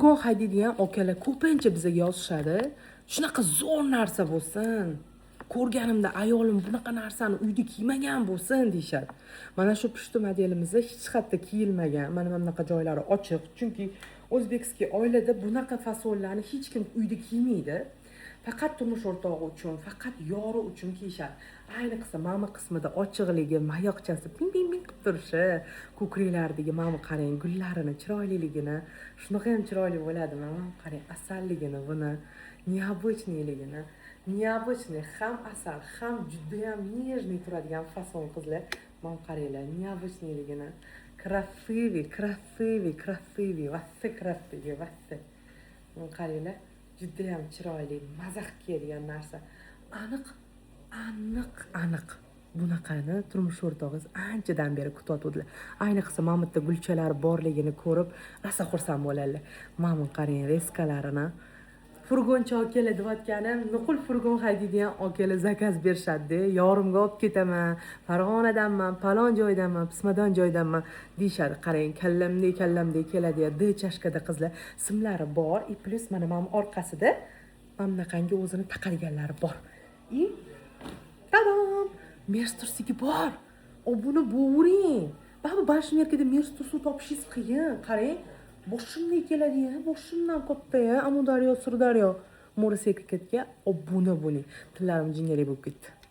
Furgon haydaydigan akalar ko'pincha bizga yozishadi. Shunaqa zo'r narsa bo'lsin. Ko'rganimda ayolim bunaqa narsani uyda kiymagan bo'lsin deyshadi. Mana shu pushti modelimizda hech qayerda kiyilmagan. Mana bunaqa joylari ochiq. Chunki o'zbekskiy oilada bunaqa fasonlarni hech kim uyda kiymaydi. Faqat turmush o'rtog'i uchun, faqat yori uchun kiyishadi. Ayniqsa mama qismida ochiqligi, mayoqchasi ping ping ping qilib turishi, ko'kriklaridagi mama qarang, gullarini, chiroyliligini, shunaqa ham chiroyli bo'ladi. Mama qarang, asalligini, buni необычныйligini. Необычный ham asal, ham juda ham нежный turadigan fason qizlar. Mana qaranglar, необычныйligini. Красивый, красивый, красивый, vassa красивый, vassa. Mana qaranglar. Juda ham chiroyli, maza qilib kelgan narsa. Aniq. Bunaqani turmush o'rtog'ingiz anchadan beri kutyotganlar. Ayniqsa Mamutda gulchalar borligini ko'rib, rosa xursand bo'ladilar. Mamut qarang, reskalarini. Furgonchi akalar deyotganim, nuqul furgon haydaydigan akalar zakaz berishadi. Yorimga olib ketaman, Farg'onadanman, palon joydanman, pismadon joydanman deyshadi. Qarang, kallamdek keladi. D chashkada qizlar simlari bor. Plus mana orqasida mamnaqangi o'zini taqadiganlari bor. Tadam! Merstursigi bor. Buni bo'ring. Bashi merkada Merstursni topishingiz qiyin. Qarang, boshimdan keladi, boshimdan katta, Amudaryo, Sirdaryo, Mo'risekatga buni bo'ling. Tillarim jingalak bo'lib ketdi.